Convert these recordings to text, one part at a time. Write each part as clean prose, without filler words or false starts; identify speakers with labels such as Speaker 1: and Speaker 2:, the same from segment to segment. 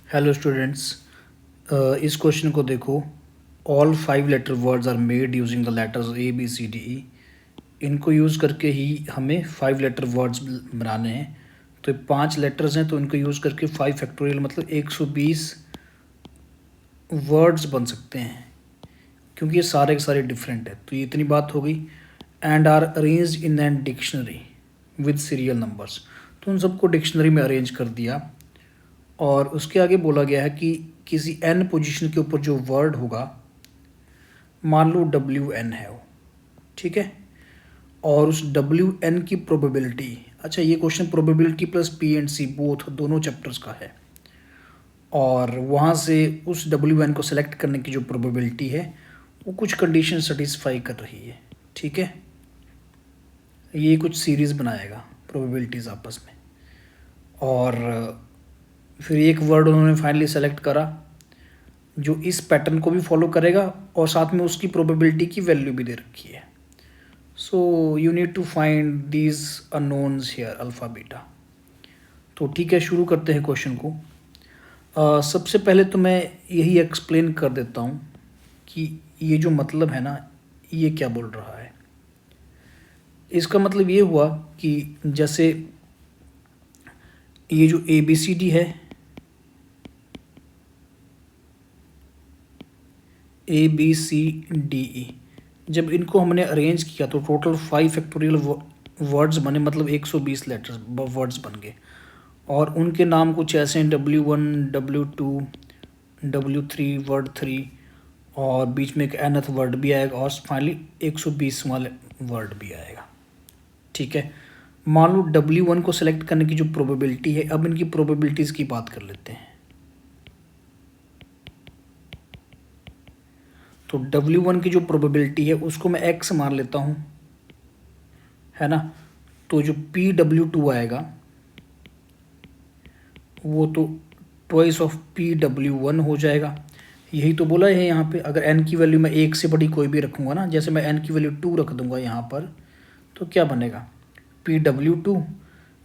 Speaker 1: Hello students, इस question को देखो। All 5 letter words are made using the letters A B C D E. इनको use करके ही हमें 5 लेटर वर्ड्स बनाने हैं। तो 5 लेटर्स हैं, तो इनको यूज़ करके 5 फैक्टोरियल मतलब 120 वर्ड्स बन सकते हैं, क्योंकि ये सारे के सारे डिफरेंट है। तो ये इतनी बात हो गई। And are arrange in an dictionary with serial numbers. तो उन सबको डिक्शनरी में अरेंज कर दिया। और उसके आगे बोला गया है कि किसी एन पोजीशन के ऊपर जो वर्ड होगा, मान लो WN है वो, ठीक है। और उस WN की प्रोबेबिलिटी, अच्छा ये question probability plus P&C both दोनों चैप्टर्स का है। और वहाँ से उस WN को सेलेक्ट करने की जो प्रोबेबिलिटी है वो कुछ कंडीशन सेटिस्फाई कर रही है, ठीक है। ये कुछ सीरीज़ बनाएगा प्रोबेबिलिटीज़ आपस में। और फिर एक वर्ड उन्होंने फाइनली सेलेक्ट करा जो इस पैटर्न को भी फॉलो करेगा और साथ में उसकी प्रोबेबिलिटी की वैल्यू भी दे रखी है। So you need to find these unknowns here alpha beta. तो ठीक है, शुरू करते हैं क्वेश्चन को। सबसे पहले तो मैं यही एक्सप्लेन कर देता हूँ कि ये जो मतलब है ना, ये क्या बोल रहा है। इसका मतलब ये हुआ कि जैसे ये जो ABCD है, ABCDE, जब इनको हमने अरेंज किया तो टोटल 5 फैक्टोरियल वर्ड्स बने, मतलब 120 लेटर्स वर्ड्स बन गए। और उनके नाम कुछ ऐसे हैं, W1, W2, W3, वर्ड 3, और बीच में एक nth वर्ड भी आएगा और फाइनली 120 वाले वर्ड भी आएगा, ठीक है। मान लो W1 को सिलेक्ट करने की जो प्रोबेबिलिटी है, अब इनकी प्रोबेबिलिटीज़ की बात कर लेते हैं। तो W1 की जो प्रोबेबिलिटी है उसको मैं x मान लेता हूँ, है ना। तो जो PW2 आएगा वो तो ट्वाइस ऑफ PW1 हो जाएगा। यही तो बोला है यहाँ पे। अगर n की वैल्यू मैं 1 से बड़ी कोई भी रखूँगा ना, जैसे मैं n की वैल्यू 2 रख दूँगा यहाँ पर, तो क्या बनेगा, PW2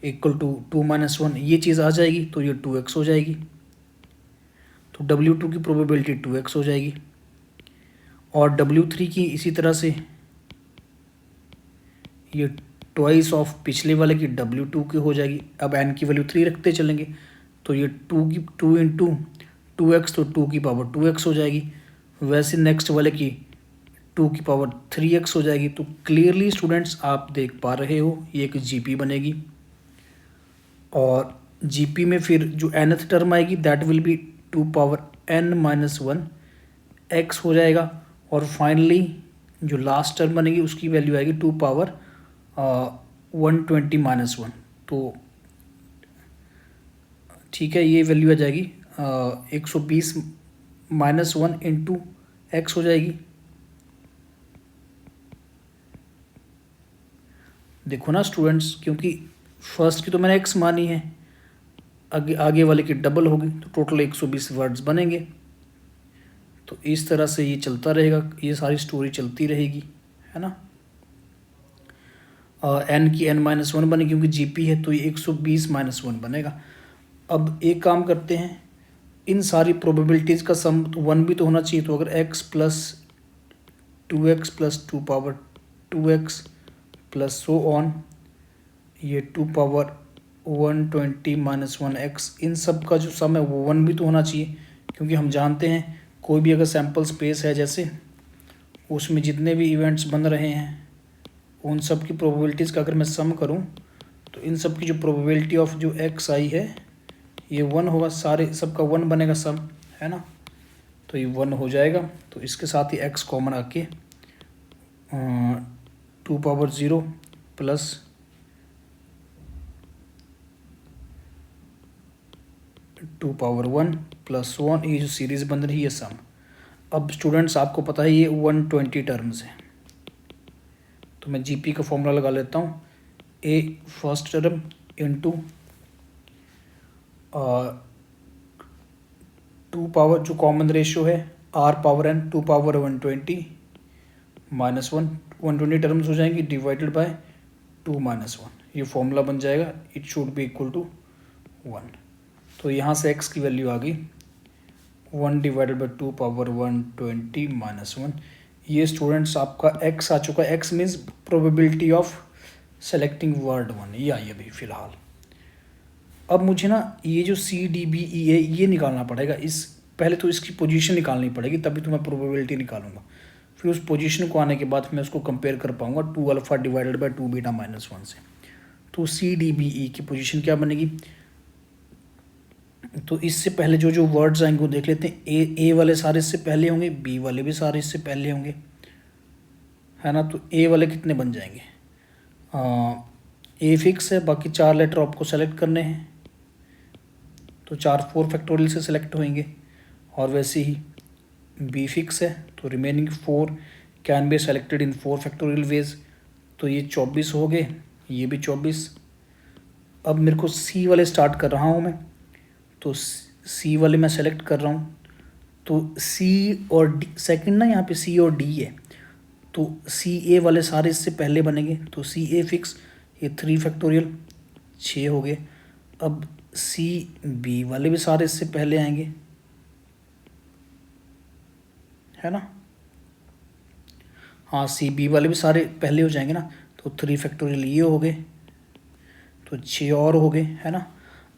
Speaker 1: इक्वल टू 2 - 1, ये चीज़ आ जाएगी तो ये 2x हो जाएगी। तो W2 की प्रोबेबिलिटी 2x हो जाएगी। और W3 की इसी तरह से, ये ट्वाइस ऑफ पिछले वाले की W2 की हो जाएगी। अब n की वैल्यू 3 रखते चलेंगे तो ये 2 इंटू 2x, तो 2 की पावर 2x हो जाएगी। वैसे नेक्स्ट वाले की 2 की पावर 3x हो जाएगी। तो क्लियरली स्टूडेंट्स आप देख पा रहे हो ये एक GP बनेगी। और GP में फिर जो nth टर्म आएगी that will be 2 power n - 1 x हो जाएगा। और फाइनली जो लास्ट टर्म बनेगी उसकी वैल्यू आएगी 2 पावर 120 - 1। तो ठीक है, ये वैल्यू आ जाएगी 120 - 1 इंटू एक्स हो जाएगी। देखो ना स्टूडेंट्स, क्योंकि फर्स्ट की तो मैंने x मानी है, आगे वाले की डबल होगी, तो टोटल 120 वर्ड्स बनेंगे। तो इस तरह से ये चलता रहेगा, ये सारी स्टोरी चलती रहेगी, है ना। n की n - 1 बनेगी, क्योंकि GP है तो ये 120 - 1 बनेगा। अब एक काम करते हैं, इन सारी प्रोबेबिलिटीज़ का सम 1 भी तो होना चाहिए। तो अगर x plus 2x plus 2 power 2x plus so on, ये 2 पावर 120 - 1x, इन सब का जो सम है वो 1 भी तो होना चाहिए। क्योंकि हम जानते हैं कोई भी अगर सैम्पल स्पेस है जैसे, उसमें जितने भी इवेंट्स बन रहे हैं उन सब की प्रोबेबिलिटीज़ का अगर मैं सम करूं तो इन सब की जो प्रोबेबिलिटी ऑफ जो x आई है ये 1 होगा। सारे सबका 1 बनेगा सम, है ना। तो ये 1 हो जाएगा। तो इसके साथ ही x कॉमन आके 2 पावर 0 प्लस 2 पावर 1 प्लस 1, ये जो सीरीज़ बन रही है सम। अब स्टूडेंट्स आपको पता है ये 120 टर्म्स है, तो मैं GP का फॉर्मूला लगा लेता हूँ। a first term into 2 power जो कॉमन रेशियो है r power n 2 power 120 - 1, 120 terms हो जाएंगी डिवाइडेड बाय 2 - 1, ये फॉर्मूला बन जाएगा। It should be equal to 1। तो यहाँ से x की वैल्यू आ गई 1/2⁻120 -1। ये स्टूडेंट्स आपका x आ चुका है। x means probability of selecting word 1, ये आई अभी फ़िलहाल। अब मुझे ना ये जो CDBE है ये निकालना पड़ेगा। इस पहले तो इसकी पोजीशन निकालनी पड़ेगी, तभी तो मैं प्रोबेबिलिटी निकालूंगा। फिर उस पोजीशन को आने के बाद मैं उसको कंपेयर कर पाऊंगा 2α / 2β - 1 से। तो CDBE की पोजीशन क्या बनेगी? तो इससे पहले जो जो वर्ड्स आएंगे वो देख लेते हैं। ए वाले सारे इससे पहले होंगे, बी वाले भी सारे इससे पहले होंगे, है ना। तो ए वाले कितने बन जाएंगे? ए फिक्स है, बाकी 4 लेटर आपको सेलेक्ट करने हैं, तो 4 फैक्टोरियल से सेलेक्ट होंगे। और वैसे ही बी फिक्स है, तो remaining 4 can be selected in 4 factorial veg. तो ये 24 हो गए, ये भी 24। अब मेरे को सी वाले स्टार्ट कर रहा हूँ मैं, तो सी वाले मैं सेलेक्ट कर रहा हूँ। तो सी और डी सेकंड ना, यहाँ पे सी और डी है, तो सी ए वाले सारे इससे पहले बनेंगे। तो सी ए फिक्स, ये 3 फैक्टोरियल 6 हो गए। अब सी बी वाले भी सारे इससे पहले आएंगे, है ना। हाँ, सी बी वाले भी सारे पहले हो जाएंगे ना। तो 3 फैक्टोरियल ये हो गए, तो 6 और हो गए, है ना।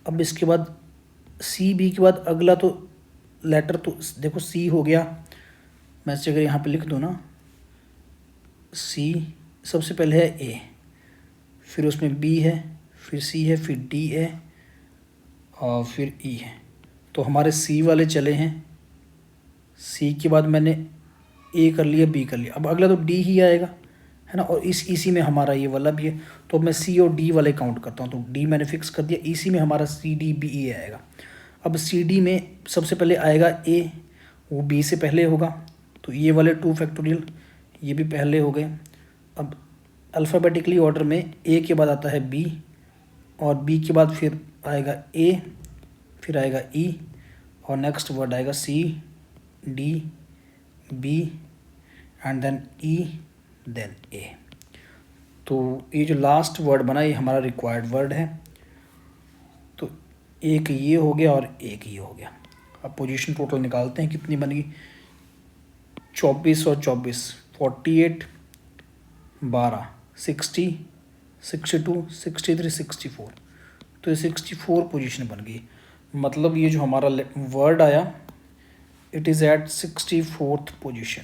Speaker 1: अब इसके बाद सी बी के बाद अगला तो लेटर, तो देखो सी हो गया। मैं अगर यहाँ पे लिख दूँ ना, सी सबसे पहले है ए, फिर उसमें बी है, फिर सी है, फिर डी है, और फिर ई है। तो हमारे सी वाले चले हैं। सी के बाद मैंने ए कर लिया, बी कर लिया, अब अगला तो डी ही आएगा, है ना। और इसी में हमारा ये वाला भी है। तो मैं सी और डी वाले काउंट करता हूँ। तो डी मैंने फिक्स कर दिया, इसी में हमारा CDBE आएगा। अब CD में सबसे पहले आएगा ए, वो बी से पहले होगा, तो ये वाले 2 फैक्टोरियल ये भी पहले हो गए। अब अल्फ़ाबेटिकली ऑर्डर में ए के बाद आता है बी, और बी के बाद फिर आएगा ए, फिर आएगा ई, और नेक्स्ट वर्ड आएगा CDB and then E, then A. तो ये जो लास्ट वर्ड बना ये हमारा रिक्वायर्ड वर्ड है। तो एक ये हो गया और एक ये हो गया। अब पोजीशन टोटल निकालते हैं कितनी बनेगी। 24 और 24 48 12 60 62 63 64। तो ये 64 पोजीशन बन गई। मतलब ये जो हमारा वर्ड आया it is at 64th position.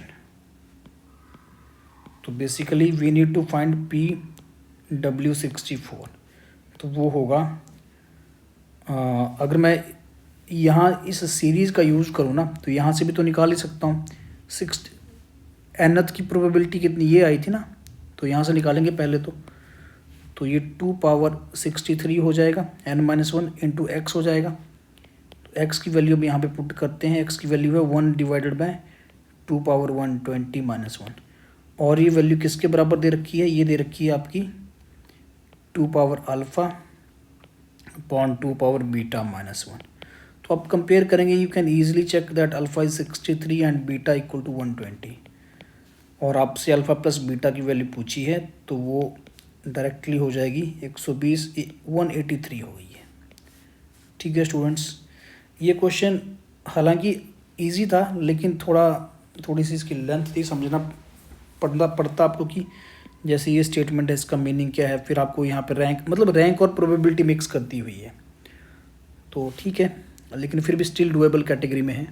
Speaker 1: तो basically we need to find PW64। तो वो होगा अगर मैं यहाँ इस सीरीज़ का यूज़ करूँ ना, तो यहाँ से भी तो निकाल ही सकता हूँ। nth की प्रोबेबिलिटी कितनी ये आई थी ना, तो यहाँ से निकालेंगे पहले तो ये 2⁻63 हो जाएगा, n-1 इंटू एक्स हो जाएगा। तो x की वैल्यू भी यहाँ पे पुट करते हैं। x की वैल्यू है 1/2⁻120 -1। और ये वैल्यू किसके बराबर दे रखी है? ये दे रखी है आपकी 2/α/2β -1। तो आप कंपेयर करेंगे, you can easily check that alpha is 63 and beta equal to 120। और आपसे अल्फ़ा प्लस बीटा की वैल्यू पूछी है, तो वो डायरेक्टली हो जाएगी 120 183 हो गई है। ठीक है स्टूडेंट्स, ये क्वेश्चन हालांकि इजी था, लेकिन थोड़ी सी इसकी लेंथ थी, समझना पड़ता आपको कि जैसे ये स्टेटमेंट है इसका मीनिंग क्या है, फिर आपको यहाँ पे रैंक और प्रोबेबिलिटी मिक्स करती हुई है। तो ठीक है, लेकिन फिर भी स्टिल डुएबल कैटेगरी में है।